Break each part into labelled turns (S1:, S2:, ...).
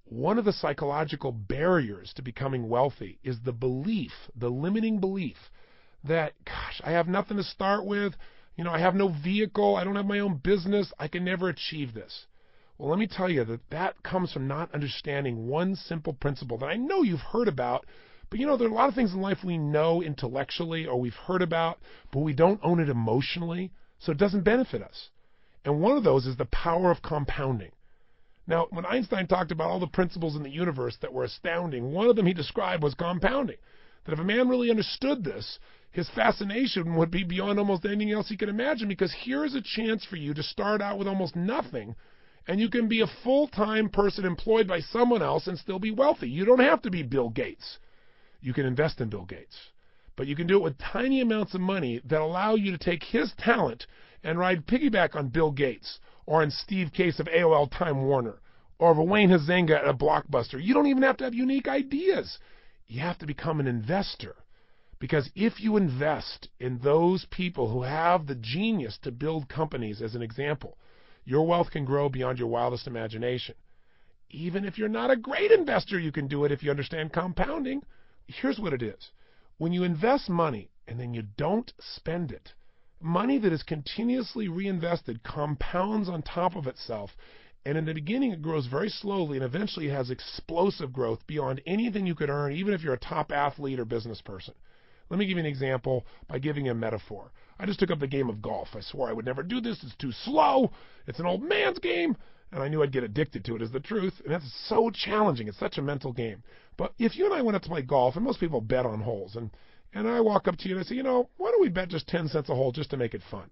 S1: one of the psychological barriers to becoming wealthy is the belief, the limiting belief that, gosh, I have nothing to start with. I have no vehicle. I don't have my own business. I can never achieve this. Well, let me tell you that comes from not understanding one simple principle that I know you've heard about, but there are a lot of things in life we know intellectually or we've heard about, but we don't own it emotionally, so it doesn't benefit us. And one of those is the power of compounding. Now, when Einstein talked about all the principles in the universe that were astounding, one of them he described was compounding. That if a man really understood this, his fascination would be beyond almost anything else he could imagine, because here is a chance for you to start out with almost nothing, and you can be a full-time person employed by someone else and still be wealthy. You don't have to be Bill Gates. You can invest in Bill Gates. But you can do it with tiny amounts of money that allow you to take his talent and ride piggyback on Bill Gates or on Steve Case of AOL Time Warner or of Wayne Huizenga at a Blockbuster. You don't even have to have unique ideas. You have to become an investor. Because if you invest in those people who have the genius to build companies, as an example, your wealth can grow beyond your wildest imagination. Even if you're not a great investor, you can do it if you understand compounding. Here's what it is. When you invest money and then you don't spend it, money that is continuously reinvested compounds on top of itself, and in the beginning it grows very slowly, and eventually it has explosive growth beyond anything you could earn, even if you're a top athlete or business person. Let me give you an example by giving a metaphor. I just took up the game of golf. I swore I would never do this. It's too slow. It's an old man's game. And I knew I'd get addicted to it, is the truth. And that's so challenging. It's such a mental game. But if you and I went out to play golf, and most people bet on holes, and I walk up to you and I say, why don't we bet just 10 cents a hole just to make it fun?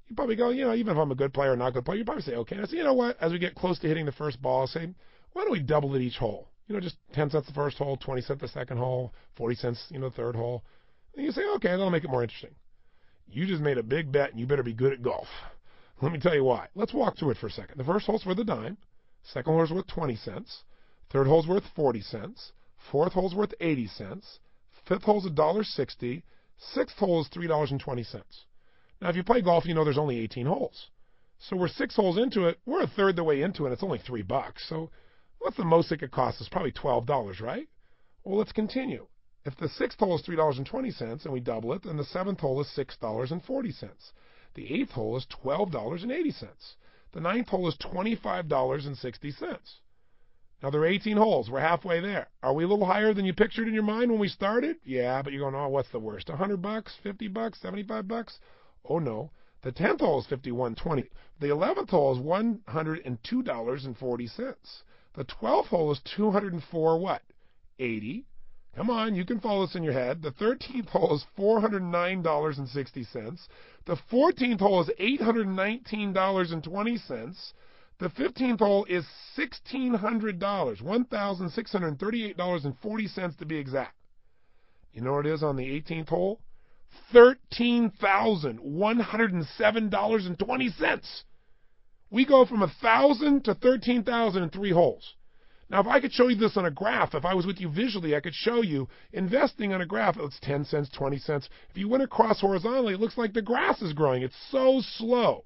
S1: You probably go, even if I'm a good player or not a good player, you probably say, okay. And I say, you know what? As we get close to hitting the first ball, I'll say, why don't we double it each hole? Just 10 cents the first hole, 20 cents the second hole, 40 cents, the third hole. And you say, okay, that'll make it more interesting. You just made a big bet, and you better be good at golf. Let me tell you why. Let's walk through it for a second. The first hole's worth a dime. Second hole's worth 20 cents. Third hole's worth 40 cents. Fourth hole's worth 80 cents. Fifth hole's $1.60. Sixth hole is $3.20. Now, if you play golf, there's only 18 holes. So we're 6 holes into it. We're a third the way into it, and it's only $3. So what's the most it could cost us? Probably $12, right? Well, let's continue. If the sixth hole is $3.20 and we double it, then the seventh hole is $6.40. The eighth hole is $12.80. The ninth hole is $25.60. Now, there are 18 holes. We're halfway there. Are we a little higher than you pictured in your mind when we started? Yeah, but you're going, oh, what's the worst? $100, $50, $75? Oh, no. The 10th hole is $51.20. The 11th hole is $102.40. The 12th hole is $204 what? $80. Come on, you can follow this in your head. The 13th hole is $409.60. The 14th hole is $819.20. The 15th hole is $1,600, $1,638.40 to be exact. You know what it is on the 18th hole? $13,107.20. We go from 1,000 to 13,000 in 3 holes. Now, if I could show you this on a graph, if I was with you visually, I could show you investing on a graph. It's 10 cents, 20 cents. If you went across horizontally, it looks like the grass is growing. It's so slow.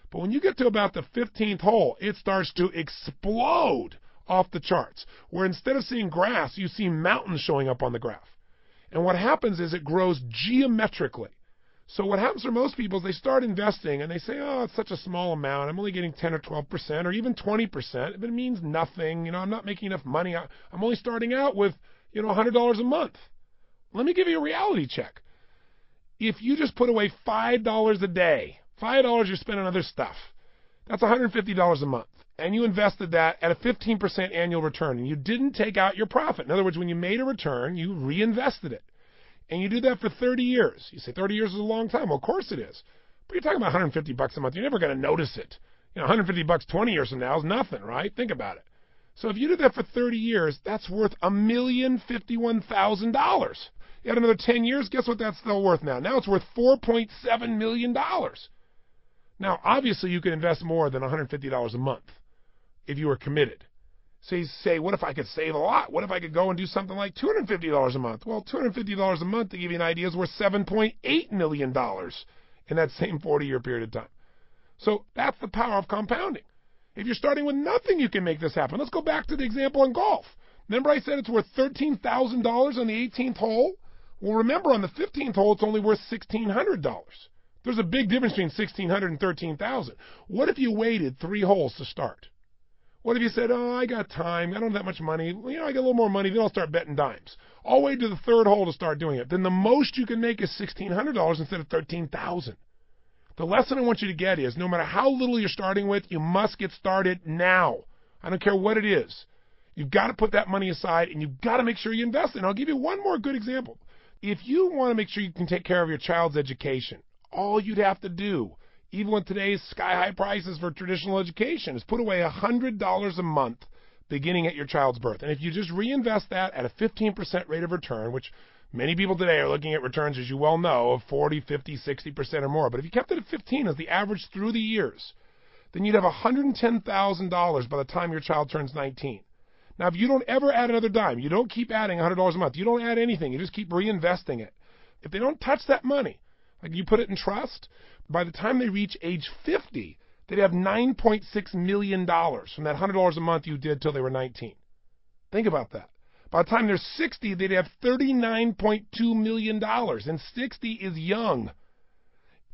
S1: But when you get to about the 15th hole, it starts to explode off the charts, where instead of seeing grass, you see mountains showing up on the graph. And what happens is it grows geometrically. So what happens for most people is they start investing and they say, oh, it's such a small amount. I'm only getting 10 or 12% or even 20%. But it means nothing. I'm not making enough money. I'm only starting out with, $100 a month. Let me give you a reality check. If you just put away $5 a day, $5 you spend on other stuff, that's $150 a month. And you invested that at a 15% annual return, and you didn't take out your profit. In other words, when you made a return, you reinvested it. And you do that for 30 years. You say 30 years is a long time. Well, of course it is. But you're talking about $150 a month. You're never going to notice it. $150 20 years from now is nothing, right? Think about it. So if you do that for 30 years, that's worth $1,051,000. You add another 10 years, guess what that's still worth now? Now it's worth $4.7 million. Now, obviously, you can invest more than $150 a month if you were committed. So you say, what if I could save a lot? What if I could go and do something like $250 a month? Well, $250 a month, to give you an idea, is worth $7.8 million in that same 40-year period of time. So that's the power of compounding. If you're starting with nothing, you can make this happen. Let's go back to the example in golf. Remember I said it's worth $13,000 on the 18th hole? Well, remember on the 15th hole, it's only worth $1,600. There's a big difference between $1,600 and $13,000. What if you waited 3 holes to start? What if you said, oh, I got time, I don't have that much money, I got a little more money, then I'll start betting dimes. I'll wait to the 3rd hole to start doing it. Then the most you can make is $1,600 instead of $13,000. The lesson I want you to get is no matter how little you're starting with, you must get started now. I don't care what it is. You've got to put that money aside, and you've got to make sure you invest in it. I'll give you one more good example. If you want to make sure you can take care of your child's education, all you'd have to do, even with today's sky-high prices for traditional education, is put away $100 a month beginning at your child's birth. And if you just reinvest that at a 15% rate of return, which many people today are looking at returns, as you well know, of 40, 50, 60% or more. But if you kept it at 15 as the average through the years, then you'd have $110,000 by the time your child turns 19. Now, if you don't ever add another dime, you don't keep adding $100 a month, you don't add anything, you just keep reinvesting it. If they don't touch that money, like you put it in trust, by the time they reach age 50, they'd have $9.6 million from that $100 a month you did till they were 19. Think about that. By the time they're 60, they'd have $39.2 million, and 60 is young.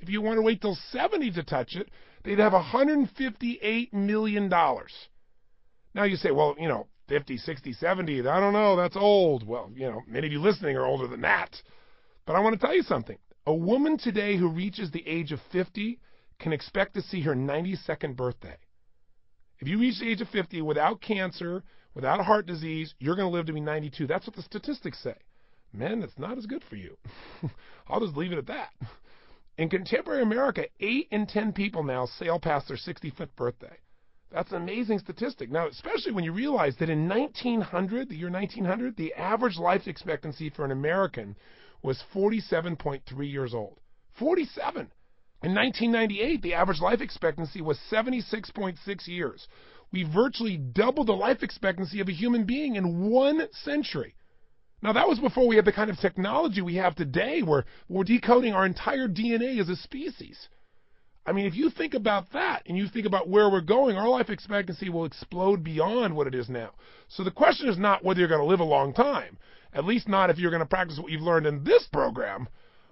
S1: If you want to wait till 70 to touch it, they'd have $158 million. Now you say, well, 50, 60, 70, I don't know, that's old. Well, many of you listening are older than that. But I want to tell you something. A woman today who reaches the age of 50 can expect to see her 92nd birthday. If you reach the age of 50 without cancer, without heart disease, you're going to live to be 92. That's what the statistics say. Men, it's not as good for you. I'll just leave it at that. In contemporary America, 8 in 10 people now sail past their 65th birthday. That's an amazing statistic. Now, especially when you realize that in 1900, the year 1900, the average life expectancy for an American was 47.3 years old. 47. In 1998, the average life expectancy was 76.6 years. We virtually doubled the life expectancy of a human being in 1 century. Now, that was before we had the kind of technology we have today where we're decoding our entire DNA as a species. I mean, if you think about that and you think about where we're going, our life expectancy will explode beyond what it is now. So the question is not whether you're going to live a long time, at least not if you're going to practice what you've learned in this program,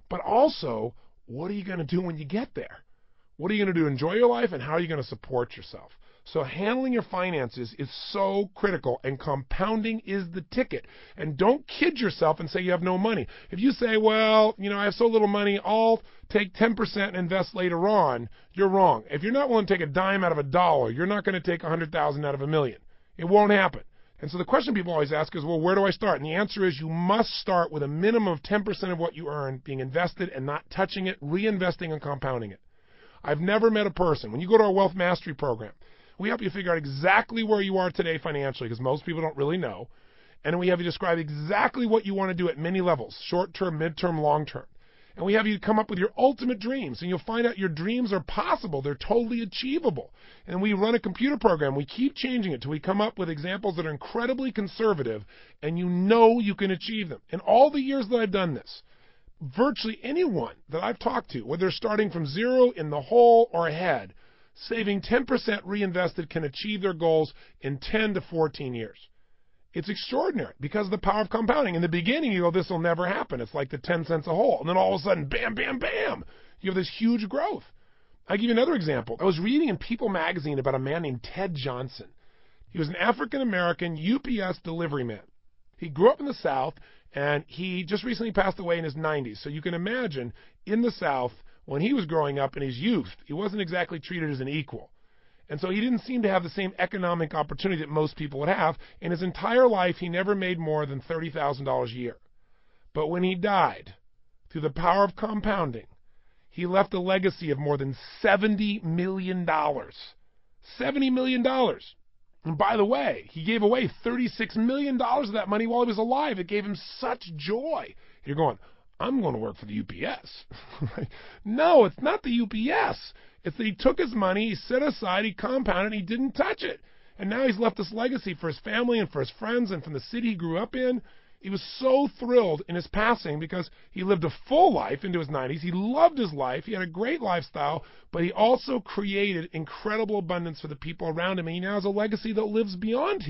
S1: but also, what are you going to do when you get there? What are you going to do to enjoy your life, and how are you going to support yourself? So handling your finances is so critical, and compounding is the ticket. And don't kid yourself and say you have no money. If you say, well, I have so little money, I'll take 10% and invest later on, you're wrong. If you're not willing to take a dime out of a dollar, you're not going to take 100,000 out of a million. It won't happen. And so the question people always ask is, well, where do I start? And the answer is you must start with a minimum of 10% of what you earn being invested and not touching it, reinvesting and compounding it. I've never met a person, when you go to our Wealth Mastery program, we help you figure out exactly where you are today financially, because most people don't really know. And we have you describe exactly what you want to do at many levels, short-term, mid-term, long-term. And we have you come up with your ultimate dreams, and you'll find out your dreams are possible. They're totally achievable. And we run a computer program. We keep changing it till we come up with examples that are incredibly conservative, and you can achieve them. In all the years that I've done this, virtually anyone that I've talked to, whether they're starting from zero, in the hole, or ahead, saving 10% reinvested can achieve their goals in 10 to 14 years. It's extraordinary because of the power of compounding. In the beginning, you go, this will never happen. It's like the 10 cents a hole. And then all of a sudden, bam, bam, bam, you have this huge growth. I'll give you another example. I was reading in People magazine about a man named Ted Johnson. He was an African-American UPS delivery man. He grew up in the South, and he just recently passed away in his 90s. So you can imagine, in the South, when he was growing up in his youth, he wasn't exactly treated as an equal. And so he didn't seem to have the same economic opportunity that most people would have. In his entire life, he never made more than $30,000 a year. But when he died, through the power of compounding, he left a legacy of more than $70 million. $70 million. And by the way, he gave away $36 million of that money while he was alive. It gave him such joy. You're going, I'm going to work for the UPS. No, it's not the UPS. It's that he took his money, he set aside, he compounded, he didn't touch it. And now he's left this legacy for his family and for his friends and from the city he grew up in. He was so thrilled in his passing because he lived a full life into his 90s. He loved his life. He had a great lifestyle, but he also created incredible abundance for the people around him, and he now has a legacy that lives beyond him.